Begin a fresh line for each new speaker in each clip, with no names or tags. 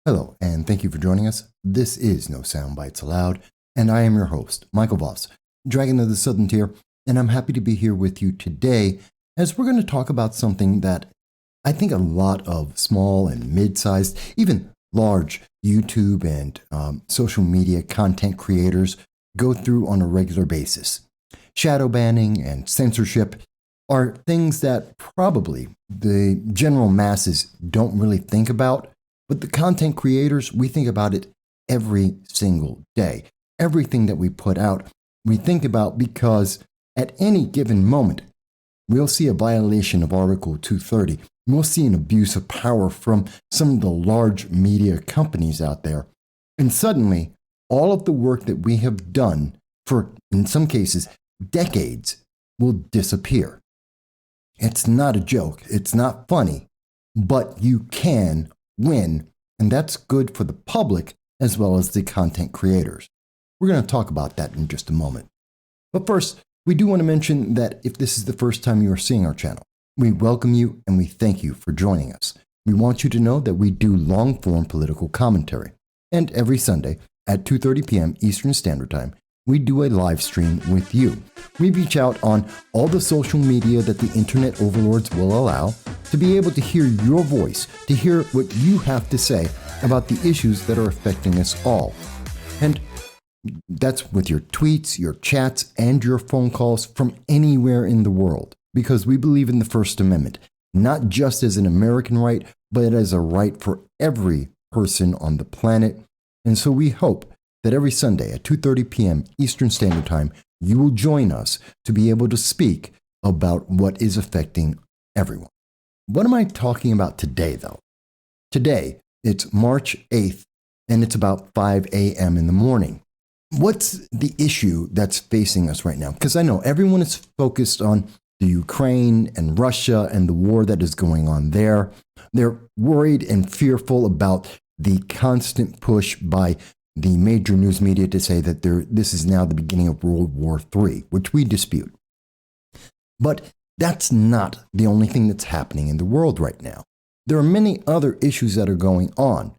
Hello, and thank you for joining us. This is No Soundbites Allowed, and I am your host, Michael Voss, Dragon of the Southern Tier, and I'm happy to be here with you today as we're going to talk about something that I think a lot of small and mid-sized, even large YouTube and social media content creators go through on a regular basis. Shadow banning and censorship are things that probably the general masses don't really think about, but the content creators, we think about it every single day. Everything that we put out, we think about because at any given moment, we'll see a violation of Article 230. We'll see an abuse of power from some of the large media companies out there. And suddenly, all of the work that we have done for, in some cases, decades will disappear. It's not a joke. It's not funny, but you can win, and that's good for the public as well as the content creators. We're going to talk about that in just a moment. But first, we do want to mention that if this is the first time you are seeing our channel, we welcome you and we thank you for joining us. We want you to know that we do long-form political commentary, and every Sunday at 2:30 p.m. Eastern Standard Time, we do a live stream with you. We reach out on all the social media that the internet overlords will allow to be able to hear your voice, to hear what you have to say about the issues that are affecting us all. And that's with your tweets, your chats, and your phone calls from anywhere in the world, because we believe in the First Amendment, not just as an American right, but as a right for every person on the planet. And so we hope that every Sunday at 2:30 p.m. Eastern Standard Time, you will join us to be able to speak about what is affecting everyone. What am I talking about today, though? Today, it's March 8th, and it's about 5 a.m. in the morning. What's the issue that's facing us right now? Because I know everyone is focused on the Ukraine and Russia and the war that is going on there. They're worried and fearful about the constant push by the major news media to say that this is now the beginning of World War III, which we dispute. But that's not the only thing that's happening in the world right now. There are many other issues that are going on.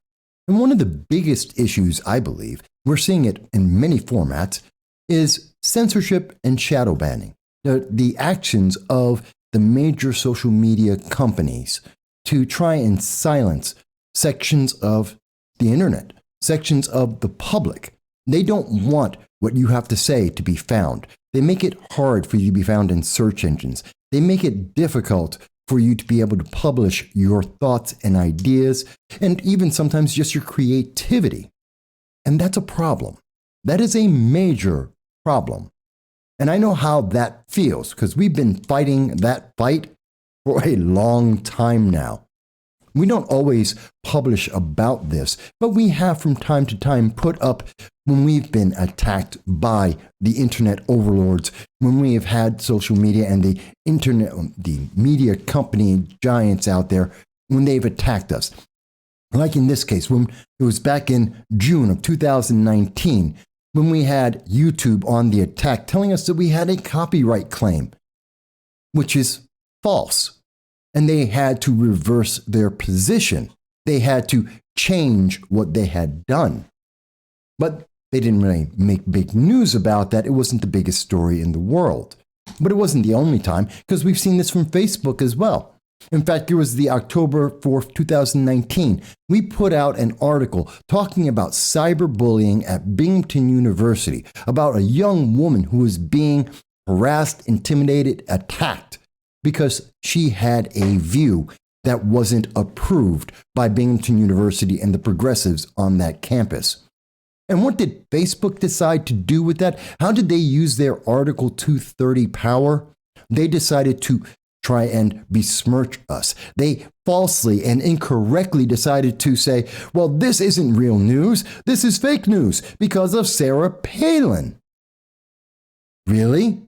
And one of the biggest issues, I believe, we're seeing it in many formats, is censorship and shadow banning. The actions of the major social media companies to try and silence sections of the internet, sections of the public. They don't want what you have to say to be found. They make it hard for you to be found in search engines. They make it difficult for you to be able to publish your thoughts and ideas, and even sometimes just your creativity. And that's a problem. That is a major problem. And I know how that feels because we've been fighting that fight for a long time now. We don't always publish about this, but we have from time to time put up when we've been attacked by the internet overlords, when we have had social media and the internet, the media company giants out there, when they've attacked us. Like in this case, when it was back in June of 2019, when we had YouTube on the attack telling us that we had a copyright claim, which is false. And they had to reverse their position. They had to change what they had done. But they didn't really make big news about that. It wasn't the biggest story in the world. But it wasn't the only time, because we've seen this from Facebook as well. In fact, it was the October 4th, 2019. We put out an article talking about cyberbullying at Binghamton University, about a young woman who was being harassed, intimidated, attacked, because she had a view that wasn't approved by Binghamton University and the progressives on that campus. And what did Facebook decide to do with that? How did they use their Article 230 power? They decided to try and besmirch us. They falsely and incorrectly decided to say, well, this isn't real news. This is fake news because of Sarah Palin. Really?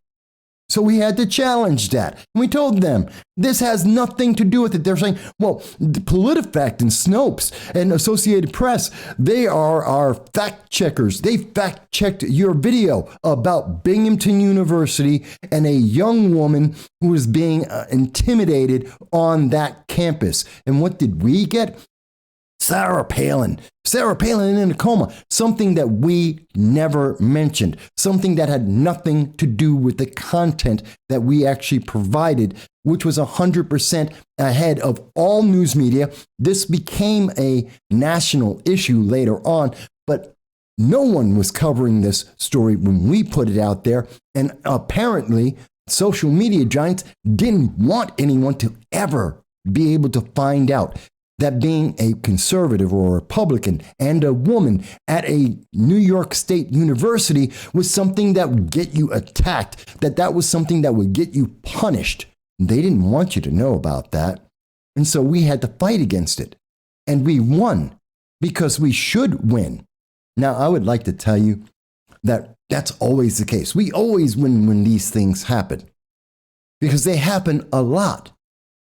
So we had to challenge that. And we told them this has nothing to do with it. They're saying, well, the PolitiFact and Snopes and Associated Press, they are our fact checkers. They fact checked your video about Binghamton University and a young woman who was being intimidated on that campus. And what did we get? Sarah Palin in a coma, something that we never mentioned, something that had nothing to do with the content that we actually provided, which was 100% ahead of all news media. This became a national issue later on, but no one was covering this story when we put it out there. And apparently, social media giants didn't want anyone to ever be able to find out that being a conservative or a Republican and a woman at a New York State university was something that would get you attacked, that was something that would get you punished. They didn't want you to know about that. And so we had to fight against it. And we won because we should win. Now, I would like to tell you that that's always the case. We always win when these things happen because they happen a lot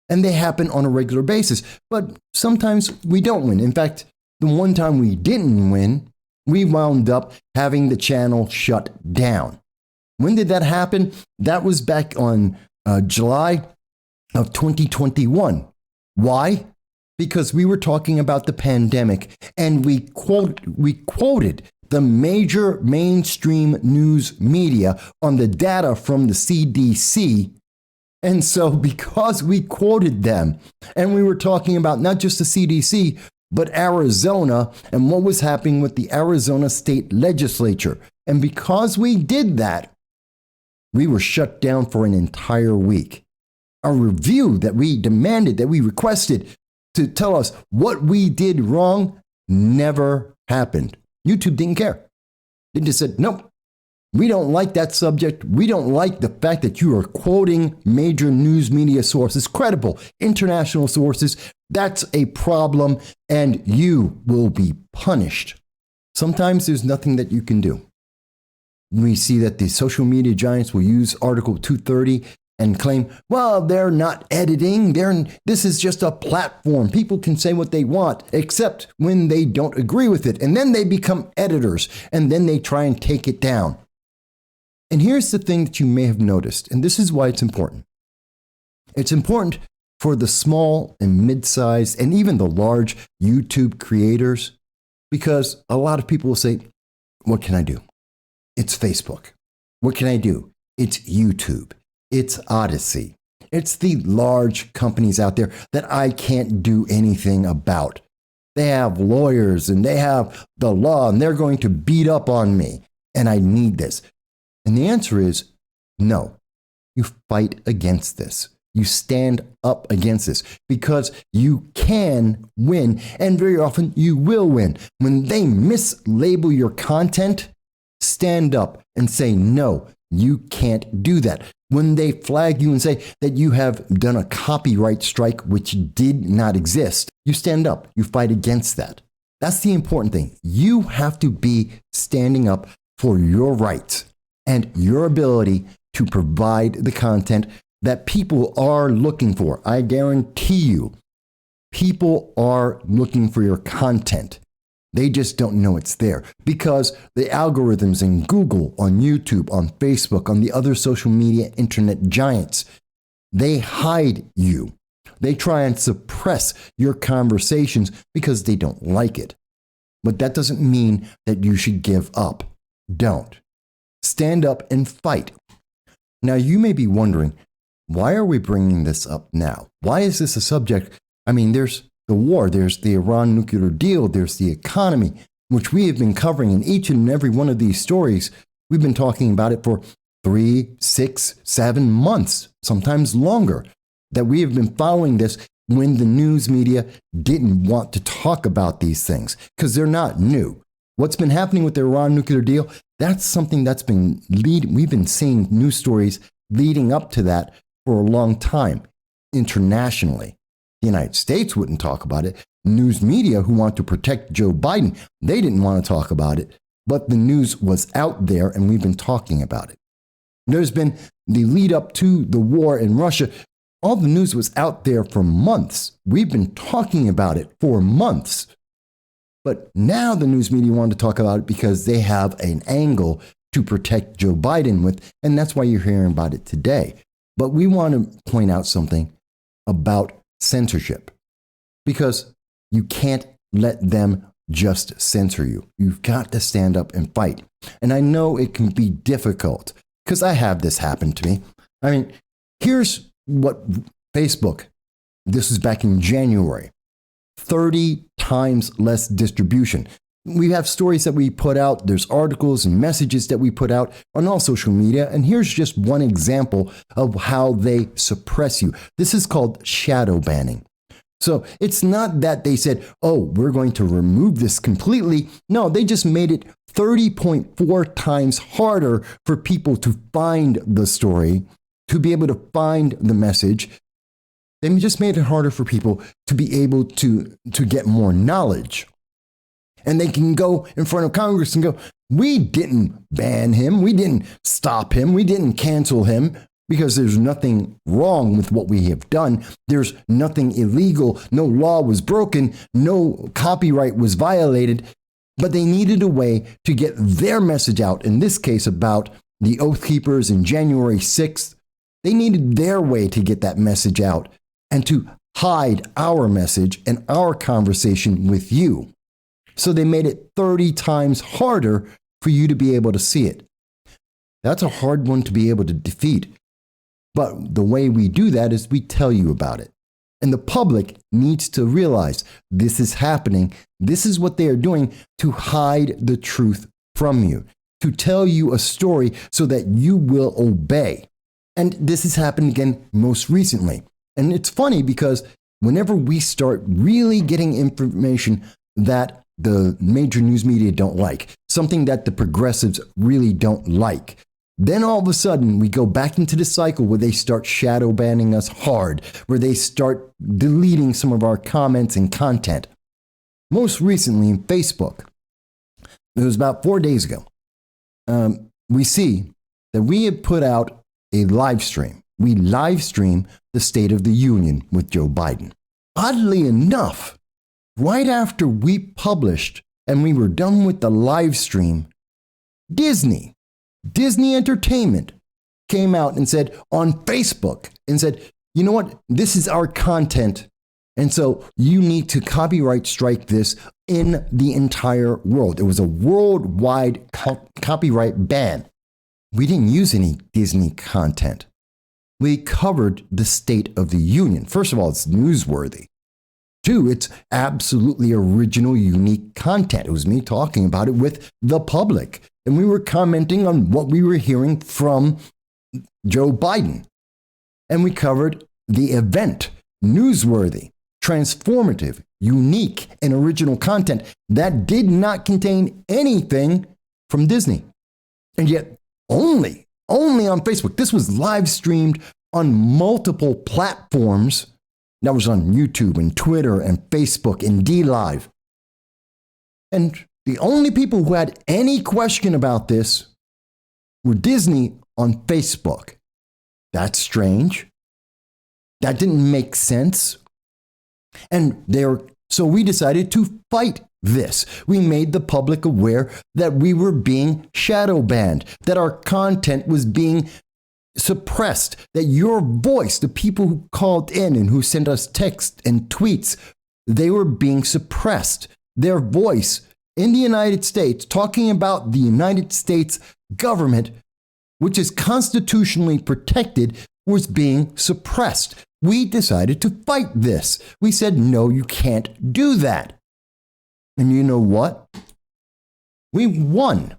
and they happen on a regular basis. But sometimes we don't win. In fact, the one time we didn't win, we wound up having the channel shut down. When did that happen? That was back on July of 2021. Why? Because we were talking about the pandemic and we quoted the major mainstream news media on the data from the CDC. And so because we quoted them and we were talking about not just the CDC, but Arizona and what was happening with the Arizona state legislature. And because we did that, we were shut down for an entire week. A review that we demanded, that we requested to tell us what we did wrong never happened. YouTube didn't care. They just said, nope, we don't like that subject. We don't like the fact that you are quoting major news media sources, credible international sources. That's a problem and you will be punished. Sometimes there's nothing that you can do. We see that the social media giants will use Article 230 and claim, well, they're not editing. This is just a platform. People can say what they want, except when they don't agree with it. And then they become editors, and then they try and take it down. And here's the thing that you may have noticed, and this is why it's important. It's important for the small and mid-sized and even the large YouTube creators, because a lot of people will say, what can I do? It's Facebook. What can I do? It's YouTube. It's Odyssey. It's the large companies out there that I can't do anything about. They have lawyers and they have the law and they're going to beat up on me and I need this. And the answer is no. You fight against this. You stand up against this because you can win and very often you will win. When they mislabel your content, stand up and say, no, you can't do that. When they flag you and say that you have done a copyright strike, which did not exist, you stand up, you fight against that. That's the important thing. You have to be standing up for your rights and your ability to provide the content that people are looking for. I guarantee you, people are looking for your content. They just don't know it's there because the algorithms in Google, on YouTube, on Facebook, on the other social media internet giants, they hide you. They try and suppress your conversations because they don't like it. But that doesn't mean that you should give up. Don't. Stand up and fight. Now, you may be wondering, why are we bringing this up now? Why is this a subject? I mean, there's the war, there's the Iran nuclear deal, there's the economy, which we have been covering in each and every one of these stories. We've been talking about it for 3, 6, 7 months, sometimes longer, that we have been following this when the news media didn't want to talk about these things because they're not new. What's been happening with the Iran nuclear deal, that's something that's been we've been seeing news stories leading up to that for a long time internationally. The United States wouldn't talk about it. News media who want to protect Joe Biden, they didn't want to talk about it. But the news was out there and we've been talking about it. There's been the lead up to the war in Russia. All the news was out there for months. We've been talking about it for months. But now the news media want to talk about it because they have an angle to protect Joe Biden with, and that's why you're hearing about it today. But we want to point out something about censorship, because you can't let them just censor you. You've got to stand up and fight. And I know it can be difficult because I have this happen to me. I mean, here's what Facebook, this was back in January, 30 times less distribution. We have stories that we put out. There's articles and messages that we put out on all social media. And here's just one example of how they suppress you. This is called shadow banning. So it's not that they said, oh, we're going to remove this completely. No, they just made it 30.4 times harder for people to find the story, to be able to find the message. They just made it harder for people to be able to get more knowledge. And they can go in front of Congress and go, we didn't ban him. We didn't stop him. We didn't cancel him because there's nothing wrong with what we have done. There's nothing illegal. No law was broken. No copyright was violated. But they needed a way to get their message out. In this case, about the Oath Keepers in January 6th. They needed their way to get that message out and to hide our message and our conversation with you. So they made it 30 times harder for you to be able to see it. That's a hard one to be able to defeat. But the way we do that is we tell you about it. And the public needs to realize this is happening. This is what they are doing to hide the truth from you, to tell you a story so that you will obey. And this has happened again most recently. And it's funny because whenever we start really getting information that the major news media don't like, something that the progressives really don't like, then all of a sudden we go back into the cycle where they start shadow banning us hard, where they start deleting some of our comments and content. Most recently in Facebook, it was about 4 days ago, we see that we had put out a live stream. We live stream the State of the Union with Joe Biden. Oddly enough, right after we published and we were done with the live stream, Disney Entertainment came out and said on Facebook and said, you know what, this is our content. And so you need to copyright strike this in the entire world. It was a worldwide copyright ban. We didn't use any Disney content. We covered the State of the Union. First of all, it's newsworthy. Two, it's absolutely original, unique content. It was me talking about it with the public. And we were commenting on what we were hearing from Joe Biden. And we covered the event, newsworthy, transformative, unique, and original content that did not contain anything from Disney. And yet, only on Facebook. This was live streamed on multiple platforms. That was on YouTube and Twitter and Facebook and DLive. And the only people who had any question about this were Disney on Facebook. That's strange. That didn't make sense. So we decided to fight this. We made the public aware that we were being shadow banned, that our content was being suppressed, that your voice, the people who called in and who sent us texts and tweets, they were being suppressed. Their voice in the United States, talking about the United States government, which is constitutionally protected, was being suppressed. We decided to fight this. We said, no, you can't do that. And you know what? We won.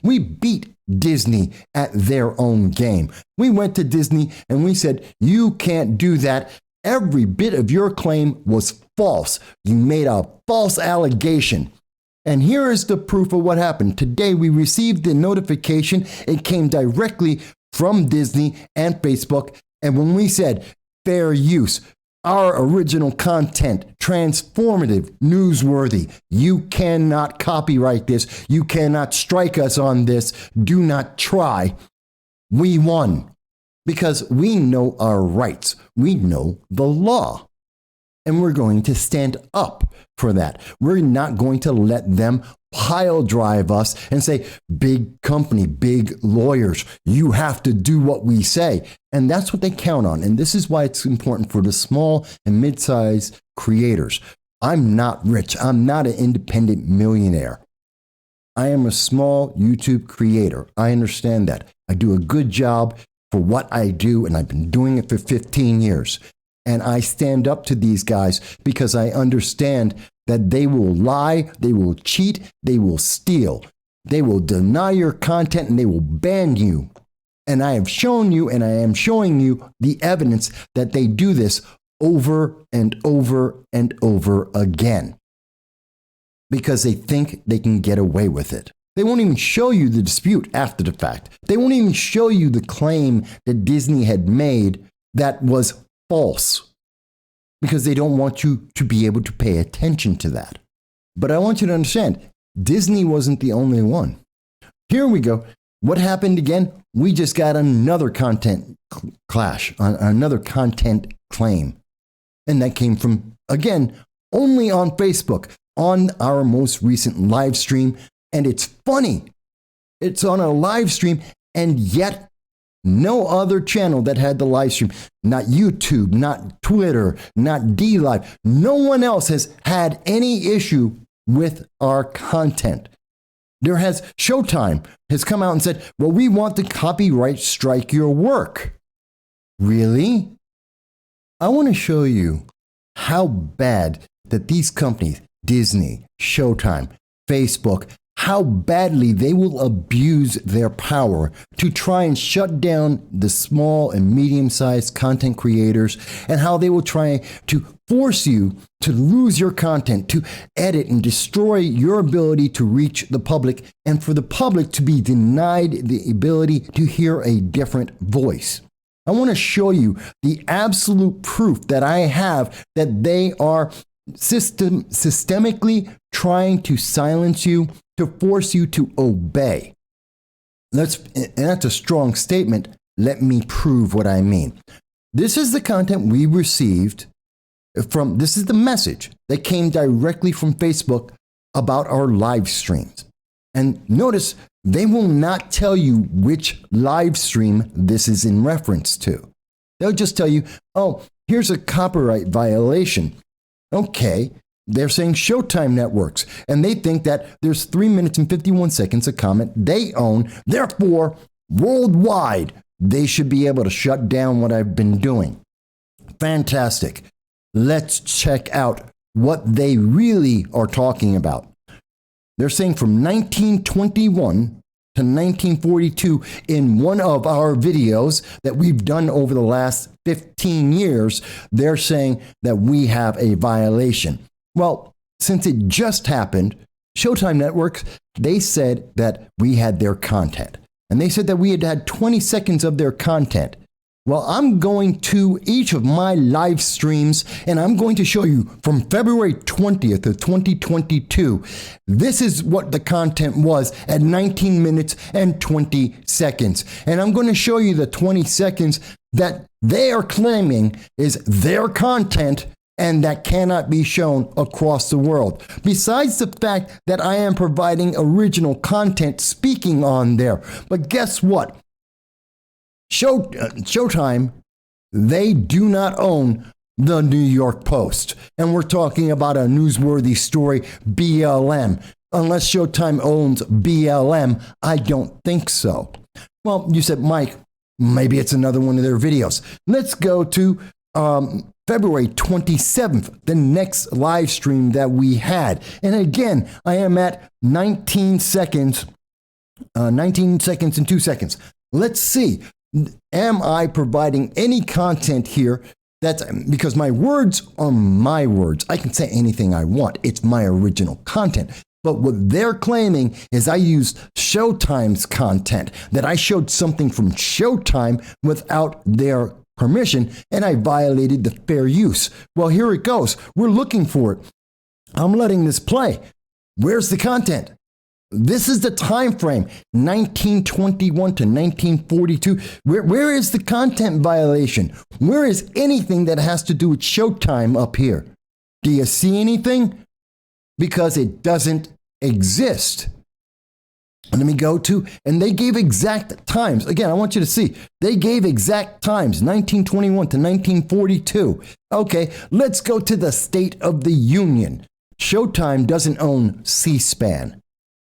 We beat Disney at their own game. We went to Disney and we said, you can't do that. Every bit of your claim was false. You made a false allegation. And here is the proof of what happened. Today we received the notification. It came directly from Disney and Facebook. And when we said fair use, our original content, transformative, newsworthy, you cannot copyright this. You cannot strike us on this. Do not try. We won because we know our rights. We know the law. And we're going to stand up for that. We're not going to let them pile drive us and say, big company, big lawyers, you have to do what we say. And that's what they count on. And this is why it's important for the small and mid-sized creators. I'm not rich. I'm not an independent millionaire. I am a small YouTube creator. I understand that. I do a good job for what I do, and I've been doing it for 15 years. And I stand up to these guys because I understand that they will lie, they will cheat, they will steal. They will deny your content and they will ban you. And I have shown you, and I am showing you the evidence that they do this over and over and over again because they think they can get away with it. They won't even show you the dispute after the fact. They won't even show you the claim that Disney had made that was false because they don't want you to be able to pay attention to that. But I want you to understand, Disney wasn't the only one. Here we go. What happened again? We just got another content clash, another content claim. And that came from, again, only on Facebook, on our most recent live stream. And it's funny. It's on a live stream, and yet no other channel that had the live stream, not YouTube, not Twitter, not DLive, no one else has had any issue with our content. There has Showtime has come out and said, well, we want to copyright strike your work. Really? I want to show you how bad that these companies, Disney, Showtime, Facebook, how badly they will abuse their power to try and shut down the small and medium-sized content creators, and how they will try to force you to lose your content, to edit and destroy your ability to reach the public, and for the public to be denied the ability to hear a different voice. I want to show you the absolute proof that I have that they are systemically trying to silence you, to force you to obey. And that's a strong statement. Let me prove what I mean. This is the content we received from, this is the message that came directly from Facebook about our live streams. And notice, they will not tell you which live stream this is in reference to. They'll just tell you, oh, here's a copyright violation. Okay, they're saying Showtime networks, and they think that there's 3 minutes and 51 seconds of comment they own. Therefore, worldwide, they should be able to shut down what I've been doing. Fantastic. Let's check out what they really are talking about. They're saying from 1921 to 1942 in one of our videos that we've done over the last 15 years, they're saying that we have a violation. Well, since it just happened, Showtime Networks, they said that we had their content. And they said that we had had 20 seconds of their content. Well, I'm going to each of my live streams, and I'm going to show you from February 20th of 2022. This is what the content was at 19 minutes and 20 seconds. And I'm going to show you the 20 seconds that they are claiming is their content and that cannot be shown across the world. Besides the fact that I am providing original content speaking on there. But guess what? Showtime, they do not own the New York Post. And we're talking about a newsworthy story, BLM. Unless Showtime owns BLM, I don't think so. Well, you said, Mike, maybe it's another one of their videos. Let's go to February 27th, the next live stream that we had. And again, I am at 19 seconds and 2 seconds. Let's see. Am I providing any content here? That's because my words are my words. I can say anything I want. It's my original content. But what they're claiming is I used Showtime's content, that I showed something from Showtime without their permission, and I violated the fair use. Well, here it goes. We're looking for it. I'm letting this play. Where's the content? This is the time frame, 1921 to 1942. Where is the content violation? Where is anything that has to do with Showtime up here? Do you see anything? Because it doesn't exist. Let me go to, and they gave exact times. Again, I want you to see, they gave exact times, 1921 to 1942. Okay, let's go to the State of the Union. Showtime doesn't own C-SPAN.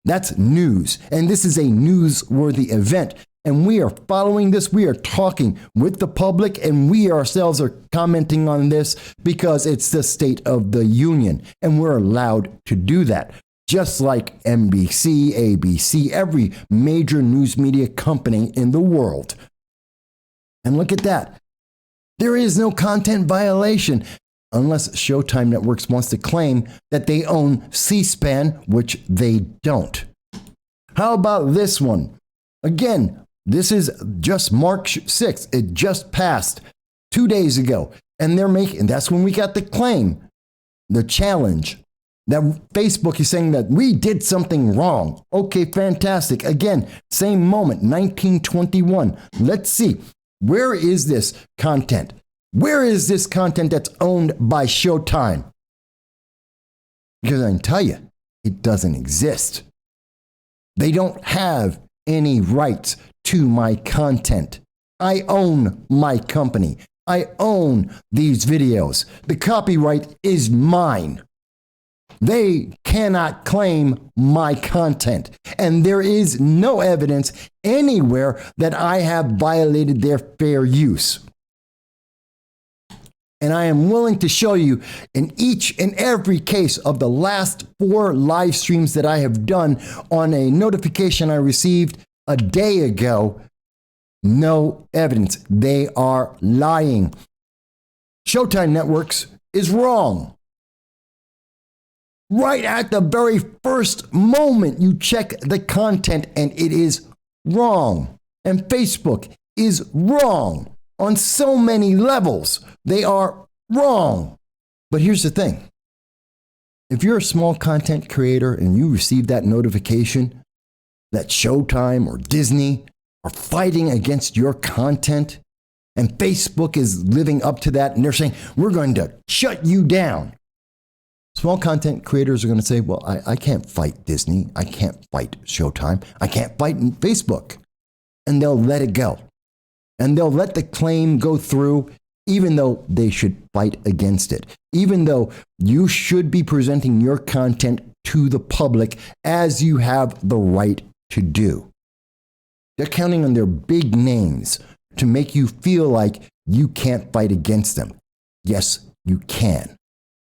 That's news, and this is a newsworthy event. And we are following this. We are talking with the public, and we ourselves are commenting on this because it's the State of the Union, and we're allowed to do that. Just like NBC, ABC, every major news media company in the world. And look at that. There is no content violation unless Showtime Networks wants to claim that they own C-SPAN, which they don't. How about this one? Again, this is just March 6th. It just passed 2 days ago. And that's when we got the claim, the challenge, that Facebook is saying that we did something wrong. Okay, fantastic. Again, same moment, 1921. Let's see. Where is this content? Where is this content that's owned by Showtime? Because I can tell you, it doesn't exist. They don't have any rights to my content. I own my company. I own these videos. The copyright is mine. They cannot claim my content, and there is no evidence anywhere that I have violated their fair use. And I am willing to show you in each and every case of the last 4 live streams that I have done on a notification I received a day ago. No evidence. They are lying. Showtime Networks is wrong. Right at the very first moment you check the content, and it is wrong. And Facebook is wrong on so many levels. They are wrong. But here's the thing. If you're a small content creator and you receive that notification that Showtime or Disney are fighting against your content, and Facebook is living up to that, and they're saying, we're going to shut you down. Small content creators are going to say, well, I can't fight Disney. I can't fight Showtime. I can't fight Facebook. And they'll let it go. And they'll let the claim go through, even though they should fight against it. Even though you should be presenting your content to the public as you have the right to do. They're counting on their big names to make you feel like you can't fight against them. Yes, you can.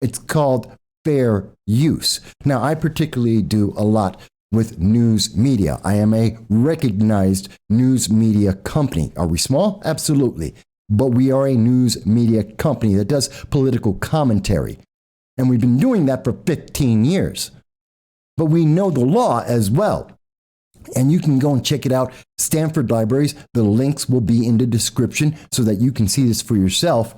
It's called fair use. Now, I particularly do a lot with news media. I am a recognized news media company. Are we small? Absolutely. But we are a news media company that does political commentary. And we've been doing that for 15 years. But we know the law as well. And you can go and check it out. Stanford Libraries, the links will be in the description so that you can see this for yourself.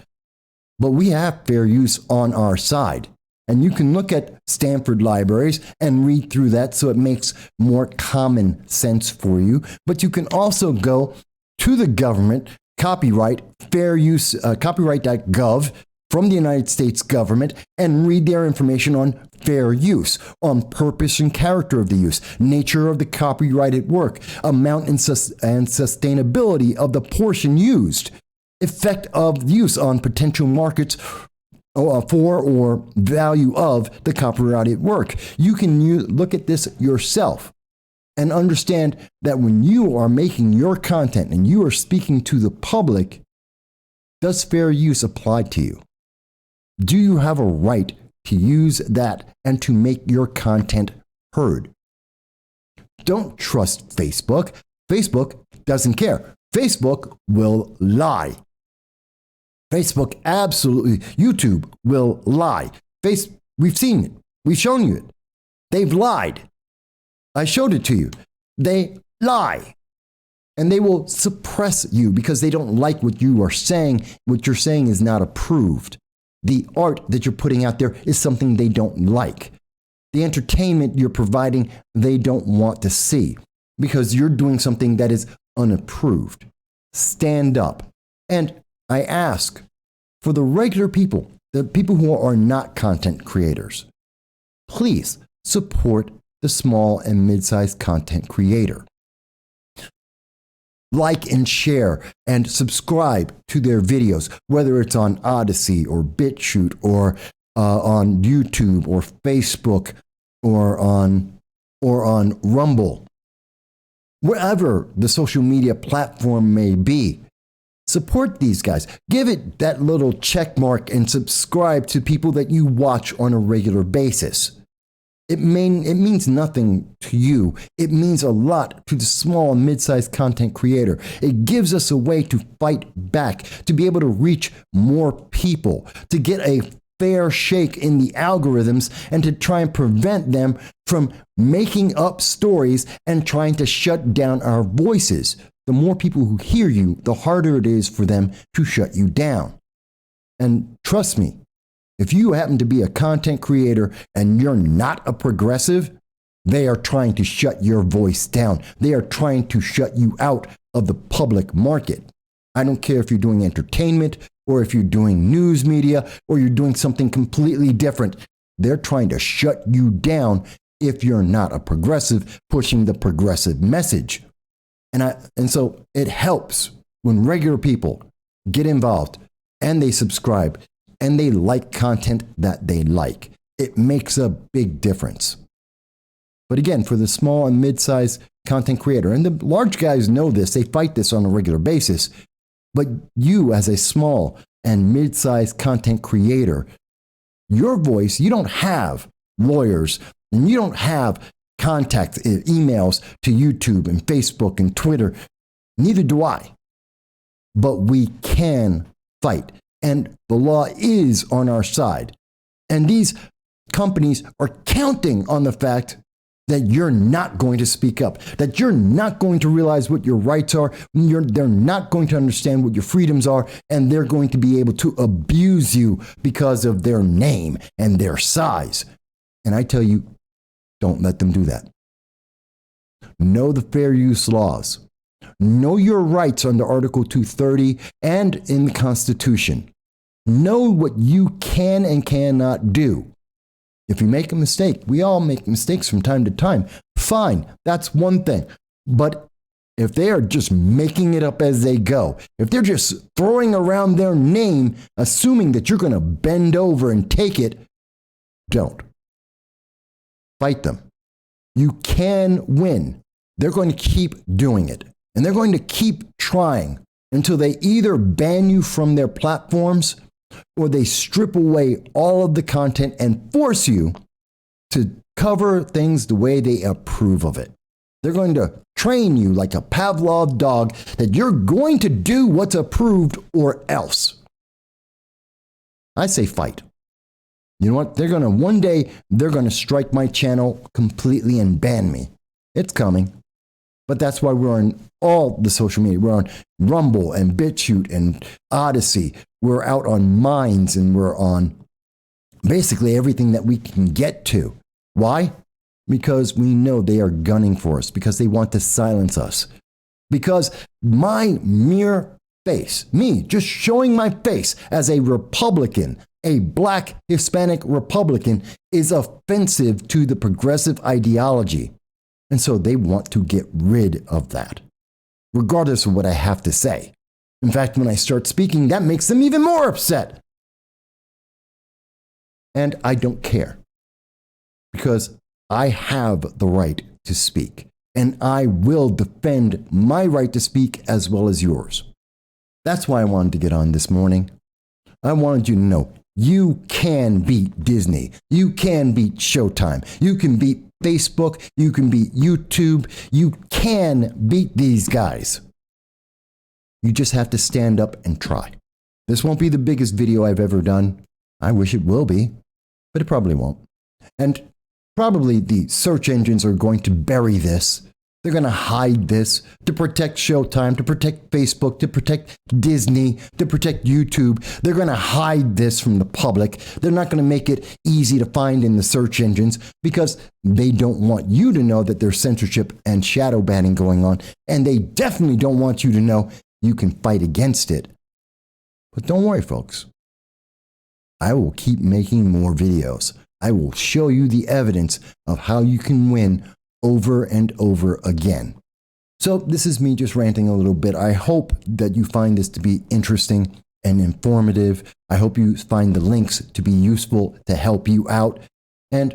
But we have fair use on our side. And you can look at Stanford Libraries and read through that so it makes more common sense for you. But you can also go to the government, copyright, fair use, copyright.gov from the United States government, and read their information on fair use, on purpose and character of the use, nature of the copyrighted work, amount and sustainability of the portion used, effect of use on potential markets for or value of the copyrighted work. You can look at this yourself and understand that when you are making your content and you are speaking to the public, does fair use apply to you? Do you have a right to use that and to make your content heard? Don't trust Facebook. Facebook doesn't care. Facebook will lie. Facebook absolutely, YouTube will lie. We've seen it. We've shown you it. They've lied. I showed it to you. They lie. And they will suppress you because they don't like what you are saying. What you're saying is not approved. The art that you're putting out there is something they don't like. The entertainment you're providing, they don't want to see because you're doing something that is unapproved. Stand up. And I ask for the regular people, the people who are not content creators, please support the small and mid-sized content creator. Like and share and subscribe to their videos, whether it's on Odyssey or BitChute or on YouTube or Facebook or on Rumble, wherever the social media platform may be. Support these guys. Give it that little check mark and subscribe to people that you watch on a regular basis. It means nothing to you. It means a lot to the small and mid-sized content creator. It gives us a way to fight back, to be able to reach more people, to get a fair shake in the algorithms, and to try and prevent them from making up stories and trying to shut down our voices. The more people who hear you, the harder it is for them to shut you down. And trust me, if you happen to be a content creator and you're not a progressive, they are trying to shut your voice down. They are trying to shut you out of the public market. I don't care if you're doing entertainment or if you're doing news media or you're doing something completely different. They're trying to shut you down if you're not a progressive pushing the progressive message. And so it helps when regular people get involved and they subscribe and they like content that they like. It makes a big difference. But again, for the small and mid-sized content creator, and the large guys know this, they fight this on a regular basis, but you as a small and mid-sized content creator, your voice, you don't have lawyers and you don't have contacts, emails to YouTube and Facebook and Twitter. Neither do I. But we can fight. And the law is on our side. And these companies are counting on the fact that you're not going to speak up, that you're not going to realize what your rights are, they're not going to understand what your freedoms are, and they're going to be able to abuse you because of their name and their size. And I tell you, don't let them do that. Know the fair use laws. Know your rights under Article 230 and in the Constitution. Know what you can and cannot do. If you make a mistake, we all make mistakes from time to time. Fine, that's one thing. But if they are just making it up as they go, if they're just throwing around their name, assuming that you're going to bend over and take it, don't. Fight them. You can win. They're going to keep doing it. And they're going to keep trying until they either ban you from their platforms or they strip away all of the content and force you to cover things the way they approve of it. They're going to train you like a Pavlov dog that you're going to do what's approved or else. I say fight. You know what? One day, they're going to strike my channel completely and ban me. It's coming. But that's why we're on all the social media. We're on Rumble and BitChute and Odyssey. We're out on Minds and we're on basically everything that we can get to. Why? Because we know they are gunning for us, because they want to silence us. Because my mere face, me just showing my face as a Republican, a Black Hispanic Republican, is offensive to the progressive ideology. And so they want to get rid of that, regardless of what I have to say. In fact, when I start speaking, that makes them even more upset. And I don't care, because I have the right to speak, and I will defend my right to speak as well as yours. That's why I wanted to get on this morning. I wanted you to know you can beat Disney. You can beat Showtime. You can beat Facebook. You can beat YouTube. You can beat these guys. You just have to stand up and try. This won't be the biggest video I've ever done. I wish it will be, but it probably won't. And probably the search engines are going to bury this. They're going to hide this to protect Showtime, to protect Facebook, to protect Disney, to protect YouTube. They're going to hide this from the public. They're not going to make it easy to find in the search engines because they don't want you to know that there's censorship and shadow banning going on. And they definitely don't want you to know you can fight against it. But don't worry, folks. I will keep making more videos. I will show you the evidence of how you can win over and over again. So this is me just ranting a little bit. I hope that you find this to be interesting and informative. I hope you find the links to be useful to help you out. And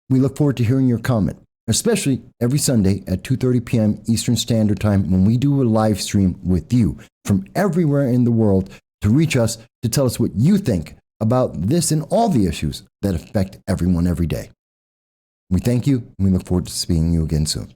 we look forward to hearing your comment, especially every Sunday at 2:30 p.m. Eastern Standard Time when we do a live stream with you from everywhere in the world to reach us to tell us what you think about this and all the issues that affect everyone every day. We thank you, and we look forward to seeing you again soon.